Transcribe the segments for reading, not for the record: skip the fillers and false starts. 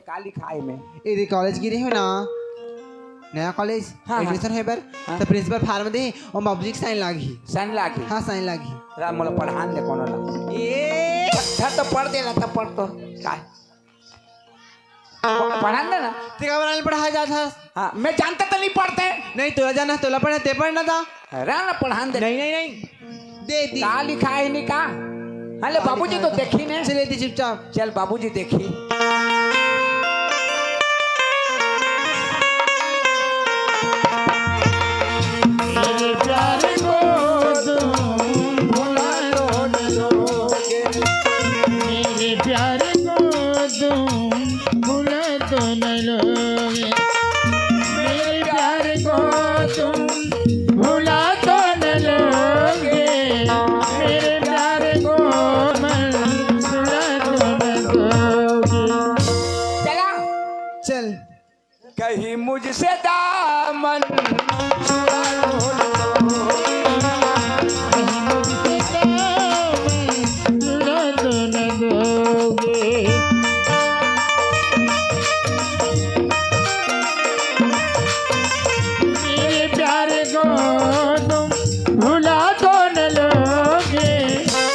का लिखा है में ये कॉलेज गिरी हो ना नया कॉलेज एडमिशन है बर तो प्रिंसिपल फार्म दे और बाबूजी की साइन लागी हाँ साइन लागी राम मोला पढ़ान दे कोनो ना ये था तो पढ़ दे ना था पढ़ तो का पढ़ान दे ना तेरा बनाने पढ़ाया जाता हाँ मैं जानता तो नहीं पढ़ते नहीं तोला जाना तोला पढ़ना ते पढ़ना था राम ना पढ़ान दे नहीं दे दी का लिखा है नहीं का अरे बाबूजी तो देखी ने चले दी चुपचाप चल बाबूजी देखी कहीं मुझसे दामन छुड़ा लो मेरे प्यारे को तुम भुला तो न लोगे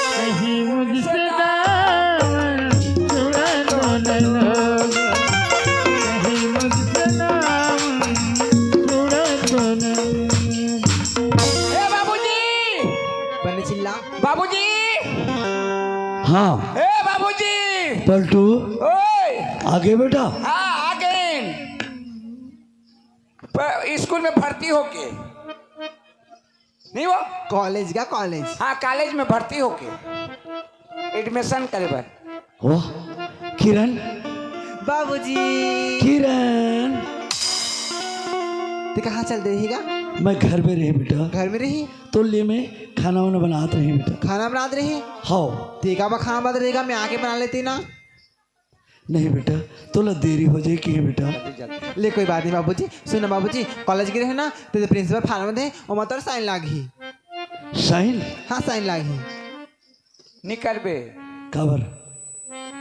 कहीं मुझसे दामन छुड़ा तो न लोगे बाबूजी हाँ ए बाबूजी पलटू ओए आगे बेटा हाँ आगे स्कूल में भर्ती होके नहीं वो कॉलेज हाँ कॉलेज में भर्ती होके एडमिशन करे बार वाह किरण बाबूजी किरण ते कहाँ चल देगा मैं घर में रही बेटा घर में रही तो लिए में खाना वाना बनाते रही बेटा खाना बनाते रही हाँ तेगा बा खाना बना रहेगा मैं आके बना लेती ना नहीं बेटा तोला देरी हो जाएगी है बेटा ले कोई बात नहीं बाबूजी सुनो बाबूजी कॉलेज गिरे है ना तो प्रिंसिपल फार्म दे और मतलब साइन लागी साइन हाँ साइन लागी निकल बे खबर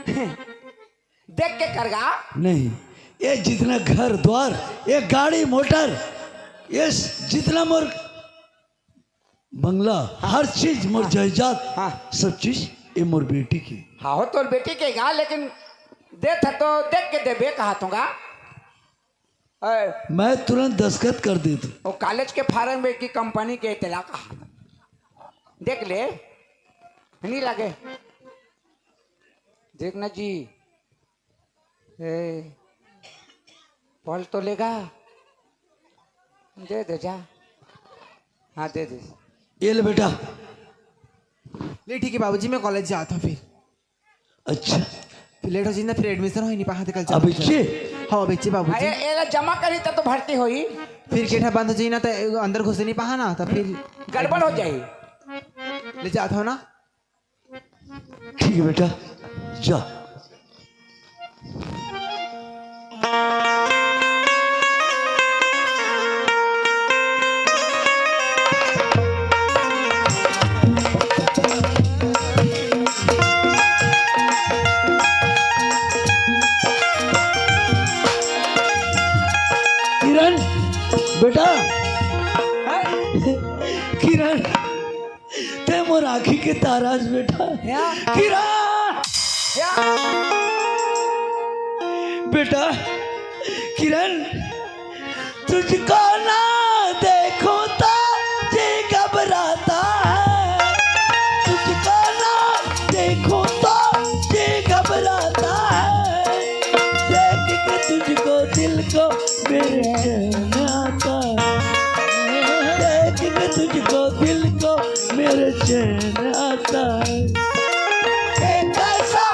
देख के करगा नहीं ये जितना घर द्वार ये गाड़ी मोटर ये जितना मोर बंगला हर चीज मोर जायदाद हाँ सब चीज ये मोर बेटी की हाँ हो तो बेटी के गा लेकिन दे था तो देख के दे बे कहा दूंगा मैं तुरंत दस्तखत कर देता वो कॉलेज के फार्म में की कंपनी के इतला कहा देख ले नहीं लगे देखना जी पढ़ तो लेगा दे जा हाँ दे ये ले बेटा ले ठीक है बाबूजी मैं कॉलेज जाता हूँ फिर अच्छा फिर लेट हो जाए ना फिर एडमिशन हो ही नहीं पाते कल अब बच्चे हाँ बच्चे बाबूजी ये जमा करी तो भर्ती होई फिर गेट बंद हो जाए ना तो अंदर घुसे नहीं पा ना तो फिर गड़बड़ हो जाए ले जाता हो ना ठीक है बेटा जा बेटा किरण ते मोर आँखी के ताराज बेटा किरण बेटा किरण तुझको ना देखो तो जी घबराता है तुझको ना देखो तो जी घबराता है देख के तुझको दिल को मेरे तुझको दिल को मेरे चैन आता है कैसा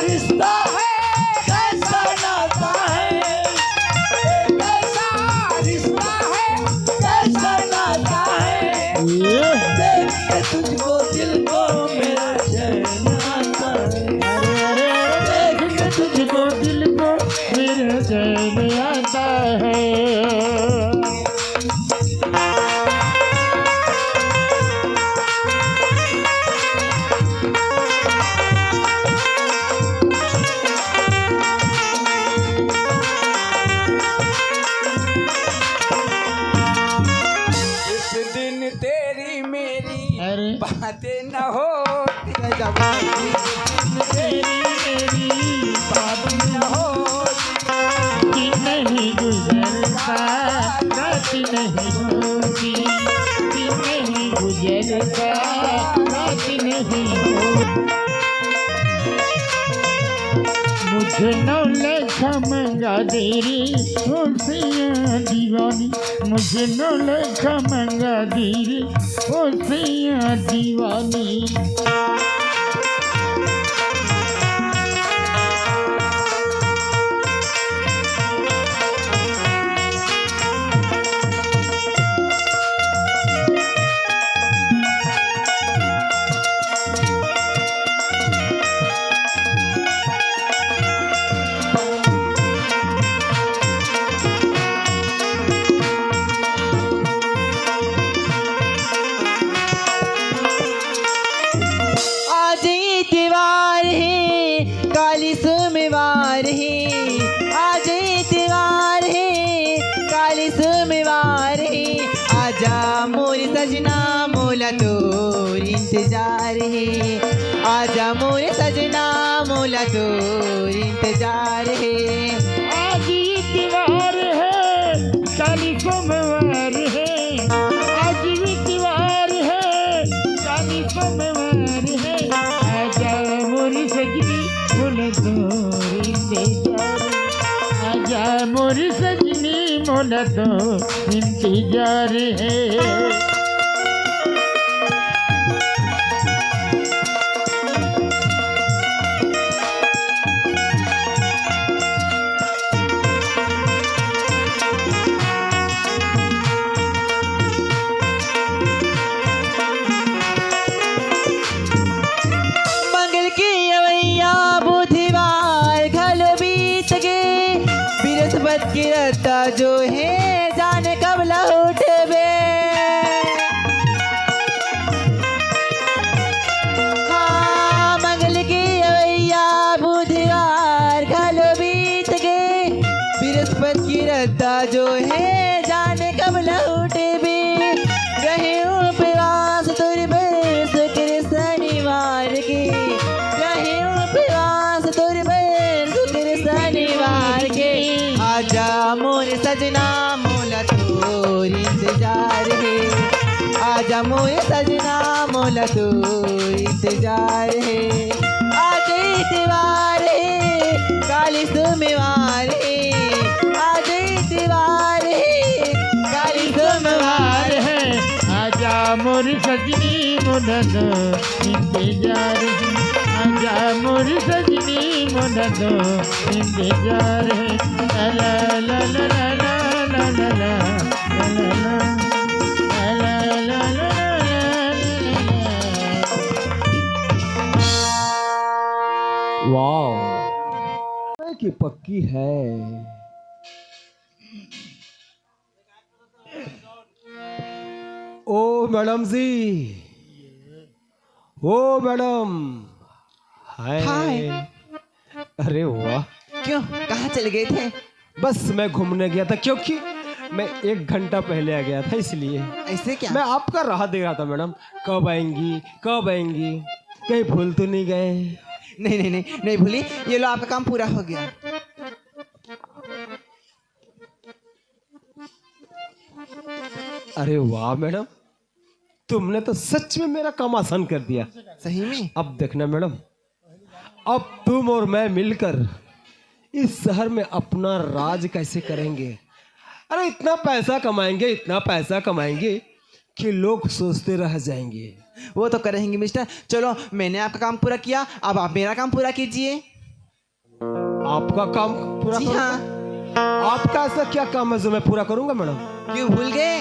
रिश्ता है कैसा नाता है कैसा रिश्ता है कैसा नाता है देख के तुझको दिल को मेरा चैन आता है देख के तुझको दिल को मेरा चैन आता है बातें न होती, जब तेरी मेरी बातें न होती, कि नहीं गुजरता रात नहीं होती, कि नहीं गुजरता रात नहीं होती। मुझे नौले खमंगा तेरी होशियाँ दीवानी, मुझे नौले खमंगा तेरी होशियाँ दीवानी। आज इतवार है काली सोमवार है, आज इतवार है काली सोमवार है, आजा मोर सजना मोला तोर इंतजार है, आजा मोर सजना मोला तोर इंतजार है। आज इतवार है काली सोमवार है, आज इतवार है काली सोमवार है, आजा मोरी सजनी मोला तोर इंतजार, आजा मोरी सजनी मोला तोर इंतजार है। मंगल की अवैया बुधवार घल बीत गए, बृहस्पति की रत्ता जो है जाने कब लौटबे। हाँ मंगल की अवैया बुधवार घल बीत गए, बृहस्पति की रत्ता जो है जाने कब लौटबे। रहे उपवास तुरबर शुक्र शनिवार के, रहे उपवास तुरबर शुक्र शनिवार के, आजा मोर सजना मोला तोर इंतजार है, आजा मोर सजना मोला तोर इंतजार है। आज इतवार है काली सोमवार है, आज इतवार है काली सोमवार है, आजा मोरी सजनी मोला तोर इंतजार है, आजा मोरी सजनी मोला तोर इंतजार है। ला ला ला ला ला ला ला ला ला ला ला ला ला वाह की पक्की है। ओ मैडम जी, ओ मैडम। हाय। हाय। अरे वाह, क्यों कहाँ चले गए थे? बस मैं घूमने गया था, क्योंकि मैं 1 घंटा पहले आ गया था, इसलिए ऐसे क्या? मैं आपका राह दे रहा था मैडम, कब आएंगी कब आएंगी, कहीं भूल तो नहीं गए? नहीं नहीं नहीं नहीं भूली, ये लो आपका काम पूरा हो गया। अरे वाह मैडम, तुमने तो सच में मेरा काम आसान कर दिया। सही में? अब देखना मैडम, अब तुम और मैं मिलकर इस शहर में अपना राज कैसे करेंगे। अरे इतना पैसा कमाएंगे, इतना पैसा कमाएंगे कि लोग सोचते रह जाएंगे। वो तो करेंगे मिस्टर, चलो मैंने आपका काम पूरा किया, अब आप मेरा काम पूरा कीजिए। आपका काम पूरा जी करूं? हाँ। आपका ऐसा क्या काम है जो मैं पूरा करूंगा मैडम? क्यों भूल गए?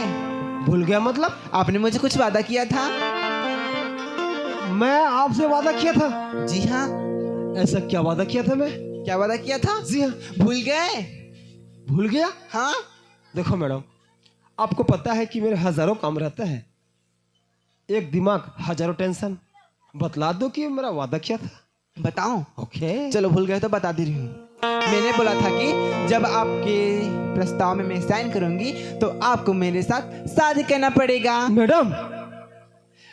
भूल गया मतलब? आपने मुझे कुछ वादा किया था। मैं आपसे वादा किया था? जी हाँ। ऐसा क्या वादा किया था मैं? क्या वादा किया था? जी हाँ। भूल गए? भूल गया? हाँ। देखो मैडम, आपको पता है कि मेरे हजारों काम रहता है, एक दिमाग हजारों टेंशन। बतला दो कि मेरा वादा क्या था। बताऊं? ओके चलो भूल गए तो बता दे रही हूँ। मैंने बोला था कि जब आपके प्रस्ताव में मैं साइन करूंगी तो आपको मेरे साथ शादी करना पड़ेगा। मैडम,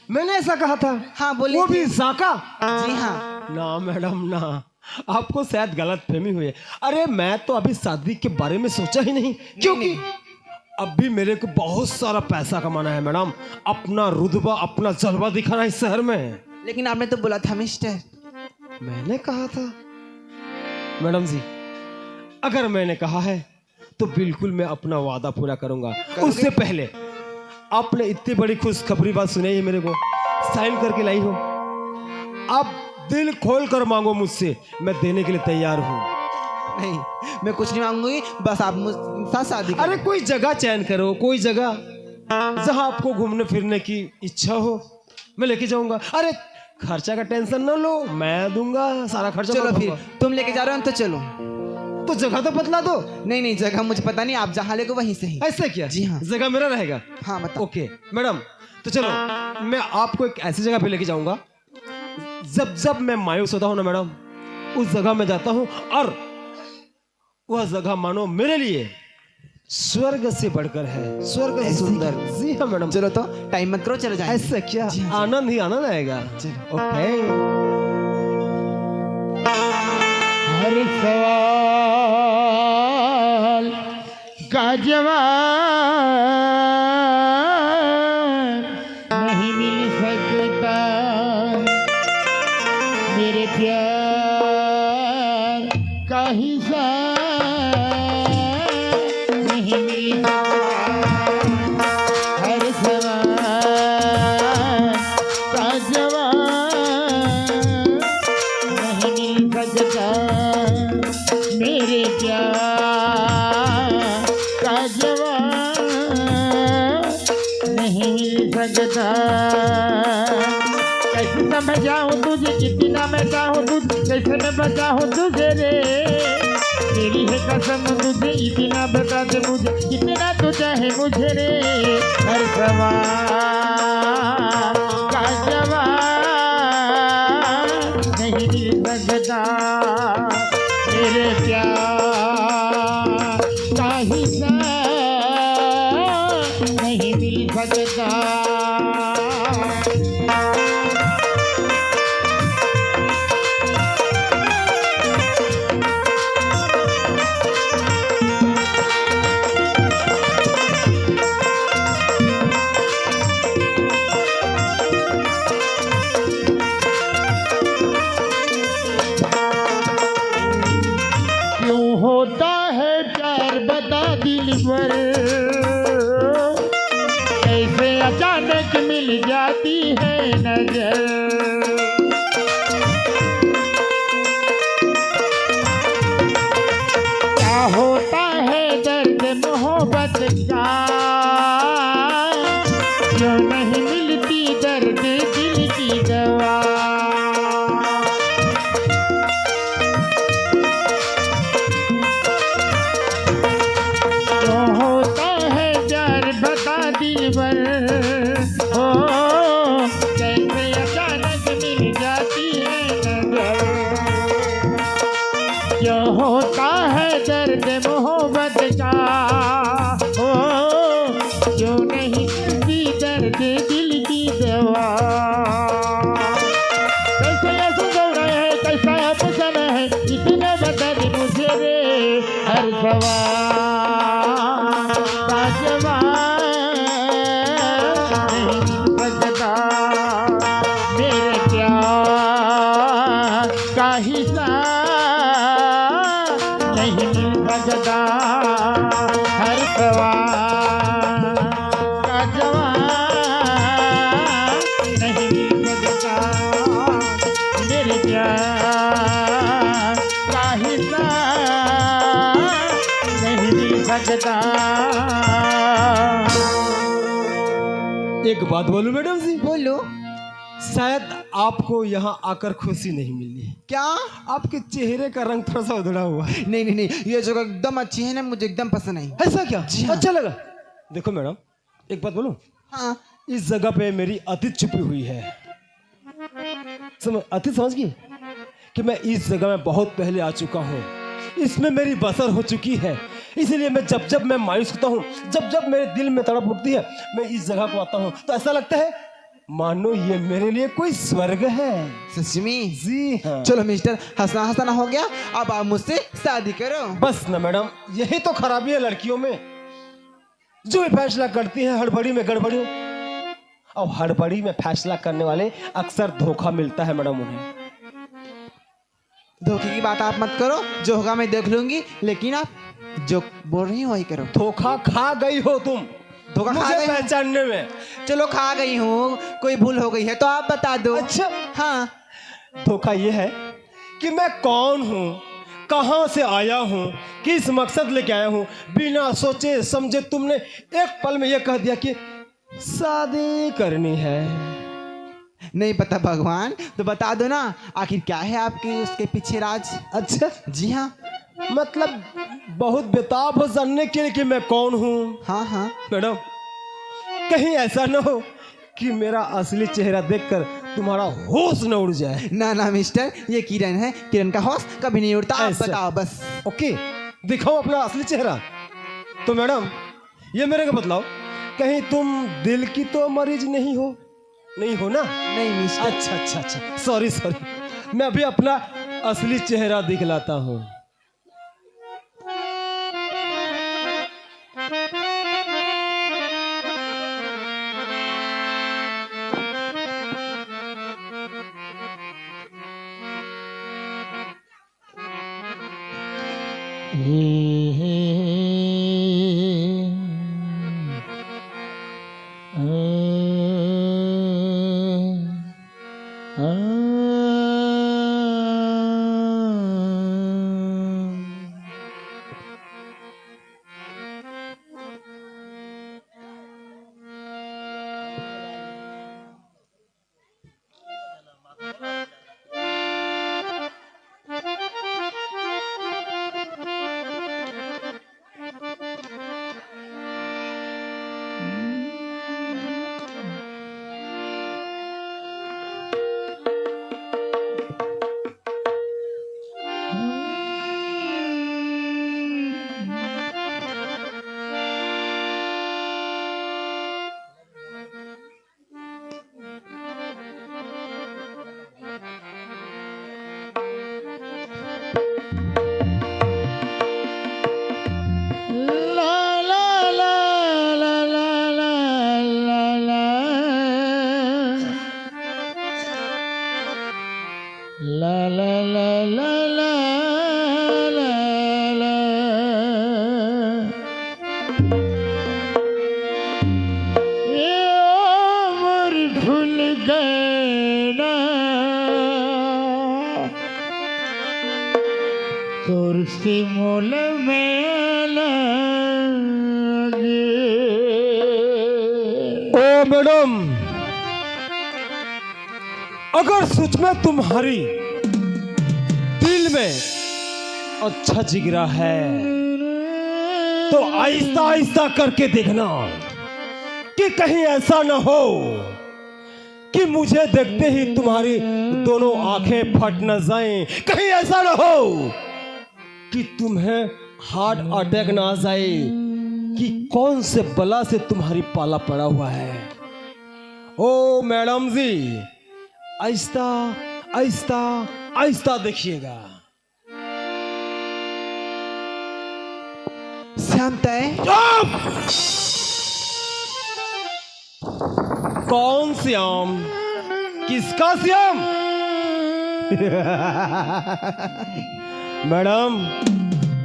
मैंने ऐसा कहा था? हाँ बोले वो थे। भी जाका? जी हाँ। ना मैडम ना, आपको शायद गलत फहमी हुई है। अरे मैं तो अभी शादी के बारे में सोचा ही नहीं, क्योंकि अभी मेरे को बहुत सारा पैसा कमाना है मैडम, अपना रुतबा अपना जलवा दिखाना इस शहर में। लेकिन आपने तो बोला था मिस्टर। मैंने कहा था मैडम जी, अगर मैंने कहा है तो बिल्कुल मैं अपना वादा पूरा करूंगा। उससे पहले आपने इतनी बड़ी खुशखबरी बात सुनाई है मेरे को, साइन करके लाई हो। आप दिल खोल कर मांगो मुझसे, मैं देने के लिए तैयार हूँ। नहीं, मैं कुछ नहीं मांगूंगी, बस आप मुझसे साथ शादी करो। अरे कोई जगह चयन करो, कोई जगह जहां आपको घूमने फिरने की इच्छा हो, मैं लेके जाऊंगा। अरे खर्चा का टेंशन ना लो, मैं दूंगा सारा खर्चा। चलो मैं फिर दूंगा। तुम लेके जा रहे हो तो चलो। तो जगह तो बतला दो। नहीं नहीं, जगह मुझे पता नहीं, आप जहाँ लेको वहीं से ही। ऐसा क्या? जी हाँ। जगह मेरा रहेगा। हाँ बताओ। ओके मैडम, तो चलो मैं आपको एक ऐसी जगह पे लेके जाऊंगा, जब जब मैं मायूस होता हूँ ना मैडम, उस जगह में जाता हूँ और वह जगह मानो मेरे लिए स्वर्ग से बढ़कर है, स्वर्ग से सुंदर। जी हाँ मैडम। चलो तो टाइम मत करो, चलो जाएंगे। ऐसा क्या? जी हाँ, आनंद ही आनंद आएगा। चलो। ओके। हर सवाल का जवाब नहीं मिल सकता, मेरे प्यार का हिसाब नहीं मिल सकता। हर सवाल का जवाब नहीं मिल सकता, मेरे प्यार का जवाब नहीं मिल सकता। कैसे समझाऊं तुझे, कितना मैं चाहूं तुझे, कैसे मैं बचाऊं तुझे रे। तेरी है कसम तुझे, इतना बता दे मुझे, कितना तू चाहे मुझे रे। हर सवाल का जवाब नहीं मिल सकता, मेरे प्यार का हिसाब नहीं मिल सकता। क्यों होता है प्यार बता दिल पर, कैसे अचानक मिल जाती है नजर। क्या होता है दर्द मोहब्बत का, क्यों नहीं मिलती दर्द दिल की दवा। क्यों होता है प्यार बता दिल पर, हो कैसे अचानक मिल जाती है नजर। क्यों होता है दर्द मोहब्बत का, हो क्यों नहीं मिलती दर्द दिल की दवा। कैसे असुर है, कैसा अपसन है, इतना बता दे मुझे रे। हर सवाल का जवाब नहीं मिल सकता, मेरे प्यार का हिसाब नहीं मिल सकता। हर सवाल का जवाब नहीं मिल सकता, मेरे प्यार का हिसाब नहीं मिल सकता। एक बात बोलूं मैडम जी, बोलो। शायद आपको यहाँ आकर खुशी नहीं मिली है। क्या? आपके चेहरे का रंग थोड़ा सा उधड़ा हुआ है। नहीं नहीं नहीं, ये जगह एकदम अच्छी है ना, मुझे एकदम पसंद आई। ऐसा क्या? जी हाँ। अच्छा लगा। देखो मैडम, एक बात बोलूं, हाँ इस जगह पे मेरी अतीत छुपी हुई है। अतीत समझ गई कि मैं इस जगह में बहुत पहले आ चुका हूँ, इसमें मेरी बसर हो चुकी है। इसीलिए मैं जब जब मैं मायूस होता हूँ, जब जब मेरे दिल में तड़प उठती है, मैं इस जगह को आता हूँ तो ऐसा लगता है मानो ये मेरे लिए कोई स्वर्ग है। सच में? जी हाँ। चलो मिस्टर, हंसना हंसना हो गया, अब आप मुझसे शादी करो। बस ना मैडम, यही तो खराबी है लड़कियों में, जो भी फैसला करती है हड़बड़ी में गड़बड़ी, और हड़बड़ी में फैसला करने वाले अक्सर धोखा मिलता है मैडम उन्हें। धोखे की बात आप मत करो, जो होगा मैं देख लूंगी, लेकिन आप जो बोल रही हो वही करो। धोखा खा गई हो तुम, धोखा खा मुझे गई? पहचानने में। चलो खा गई हूँ, कोई भूल हो गई है तो आप बता दो। अच्छा, हाँ, धोखा ये है कि मैं कौन हूँ, कहाँ से आया हूँ, किस मकसद लेके आया हूँ, बिना सोचे समझे तुमने एक पल में ये कह दिया कि शादी करनी है। नहीं पता भगवान, तो बता दो ना, आखिर क्या है आपके उसके पीछे राज? अच्छा, जी हाँ। मतलब बहुत बेताब हो जानने के लिए कि मैं कौन हूँ। हाँ हाँ। मैडम, कहीं ऐसा न हो कि मेरा असली चेहरा देखकर तुम्हारा होश न उड़ जाए। ना ना मिस्टर, ये किरण है, किरण का होश कभी नहीं उड़ता। आप ऐसा? बताओ बस। ओके, दिखाओ अपना असली चेहरा। तो मैडम, ये मेरे को बतलाओ, कहीं तुम दिल की तो मरीज नहीं हो? नहीं हो ना? नहीं मिस्टर। अच्छा अच्छा अच्छा, सॉरी सॉरी, मैं अभी अपना असली चेहरा दिखलाता हूँ। तुरसी मूल में लगे। ओ मैडम, अगर सच में तुम्हारी दिल में अच्छा जिगरा है तो आहिस्ता आहिस्ता करके देखना कि कहीं ऐसा न हो कि मुझे देखते ही तुम्हारी दोनों आंखें फट न जाएं। कहीं ऐसा न हो कि तुम्हें हार्ट अटैक ना आ जाए कि कौन से बला से तुम्हारी पाला पड़ा हुआ है। ओ मैडम जी, आहिस्ता आहिस्ता आहिस्ता देखिएगा। श्याम तय। कौन श्याम? किसका श्याम? मैडम,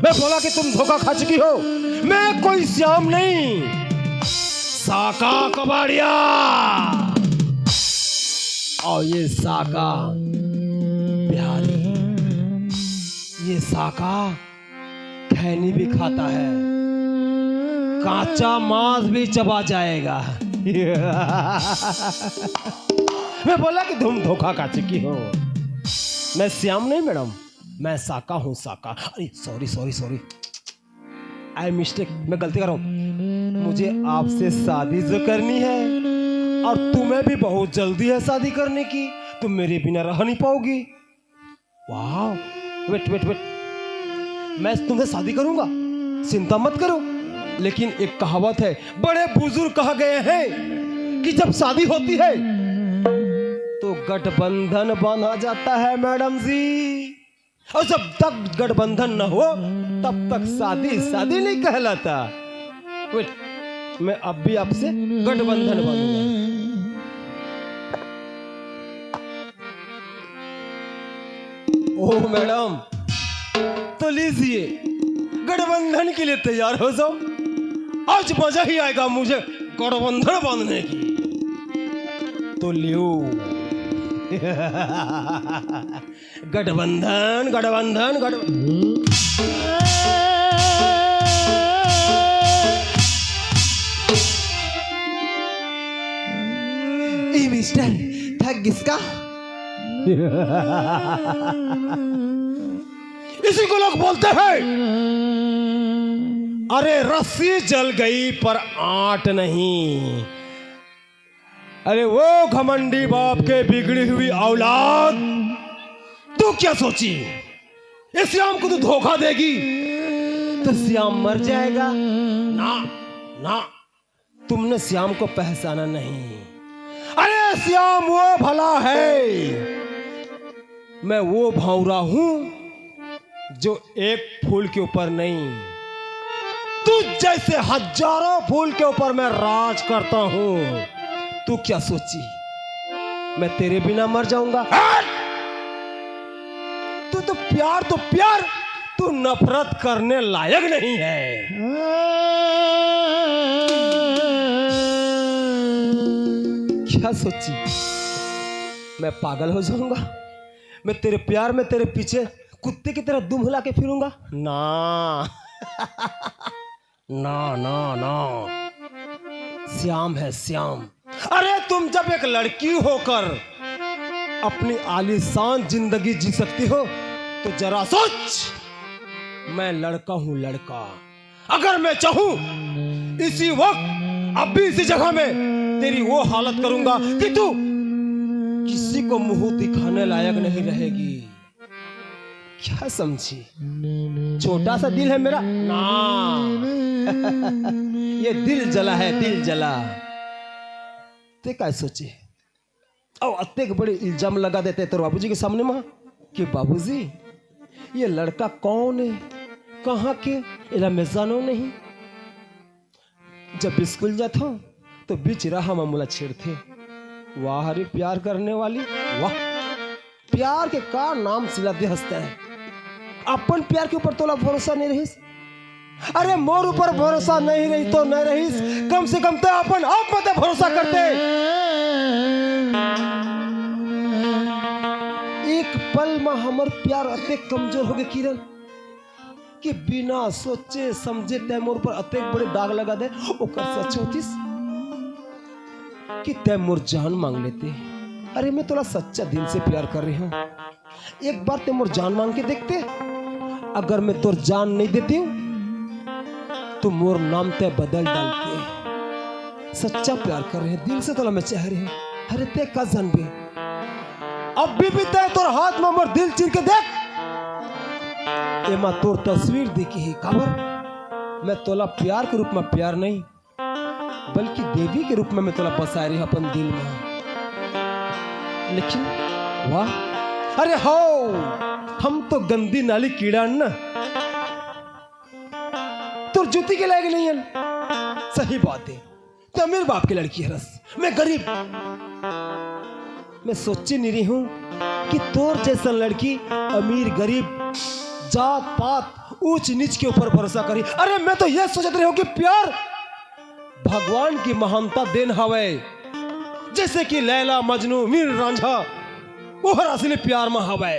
मैं बोला कि तुम धोखा खा चुकी हो। मैं कोई श्याम नहीं, साका कबाड़िया। और ये साका बिहारी, ये साका खैनी भी खाता है, कांचा मांस भी चबा जाएगा। मैं बोला कि तुम धोखा खा चुकी हो। मैं श्याम नहीं मैडम, मैं साका हूँ, साका। अरे sorry sorry sorry, I mistake, मैं गलती कर रहा हूँ। मुझे आपसे शादी जो करनी है, और तुम्हें भी बहुत जल्दी है शादी करने की, तुम मेरे बिना रह नहीं पाओगी। वाह, वेट वेट वेट, मैं तुमसे शादी करूंगा, चिंता मत करो। लेकिन एक कहावत है, बड़े बुजुर्ग कहा गए हैं कि जब शादी होती है गठबंधन बांधा जाता है मैडम जी, और जब तक गठबंधन न हो तब तक शादी शादी नहीं कहलाता। वेट, मैं अब भी आपसे गठबंधन बांधूंगा। ओह मैडम, तो लीजिए, गठबंधन के लिए तैयार हो जाओ। आज मजा ही आएगा मुझे गठबंधन बांधने की। तो लियो गठबंधन गठबंधन गठबंधन। ए मिस्टर, थक किसका? इसी को लोग बोलते हैं, अरे रस्सी जल गई पर आट नहीं। अरे वो घमंडी बाप के बिगड़ी हुई औलाद, तू क्या सोची इस श्याम को तू धोखा देगी तो श्याम मर जाएगा? ना ना, तुमने श्याम को पहचाना नहीं। अरे श्याम वो भला है, मैं वो भौरा हूं जो एक फूल के ऊपर नहीं, तू जैसे हजारों फूल के ऊपर मैं राज करता हूं। तू क्या सोची मैं तेरे बिना मर जाऊंगा? तू तो प्यार, तू नफरत करने लायक नहीं है। क्या सोची मैं पागल हो जाऊंगा? मैं तेरे प्यार में तेरे पीछे कुत्ते की तरह दुम हिला के फिरूंगा? ना ना ना ना, श्याम है श्याम। अरे तुम जब एक लड़की होकर अपनी आलीशान जिंदगी जी सकती हो तो जरा सोच, मैं लड़का हूं लड़का। अगर मैं चाहूं इसी वक्त अब भी इसी जगह में तेरी वो हालत करूंगा कि तू किसी को मुंह दिखाने लायक नहीं रहेगी। क्या समझी? छोटा सा दिल है मेरा ना, ये दिल जला है, दिल जला। ते क्या सोचे और अत्ते बड़े इल्जाम लगा देते तेरे बाबूजी के सामने में कि बाबूजी ये लड़का कौन है, कहाँ के, इला मैं जानो नहीं। जब स्कूल जाता हूँ तो बीच राह में मुला छेड़ते, वाह रे प्यार करने वाली, वाह प्यार के का नाम सिला दे हंसता है। अपन प्यार के ऊपर तोला भरोसा नहीं रहीस? अरे मोर ऊपर भरोसा नहीं रही तो नहीं रहीस, कम से कम तो अपन आप मत भरोसा करते। एक पल में हमर प्यार अते कमजोर हो गए किरण कि बिना सोचे समझे तय मोर पर अते बड़े दाग लगा दे। ओकर सच होतीस कि तय मोर जान मांग लेते। अरे मैं तोला सच्चा दिल से प्यार कर रही हूँ, एक बार ते मोर जान मांग के देखते। अगर मैं तोर जान नहीं देती हूँ तो मोर नाम ते बदल डालते। सच्चा प्यार कर रहे हैं, दिल से तोला मैं चाह रही हूँ। अरे ते का जानबे, अब भी ते तोर हाथ में मोर दिल चीर के देख, एमा तोर तस्वीर दिखी ही खबर। मैं तोला प्यार के रूप में प्यार नहीं बल्कि देवी के रूप में मैं तोला बसा रही हूँ अपन दिल में। लेकिन वाह, अरे हो हम तो गंदी नाली कीड़ा न, तो जूती के लायक नहीं है। सही बात है, तो अमीर बाप की लड़की है रस, मैं गरीब। मैं सोची नहीं रही हूं कि तोर जैसा लड़की अमीर गरीब जात पात ऊंच नीच के ऊपर भरोसा करी। अरे मैं तो यह सोच रही हूं कि प्यार भगवान की महानता देन हवे, जैसे कि लैला मजनू मीर रांझा वो हर असली प्यार में हवे।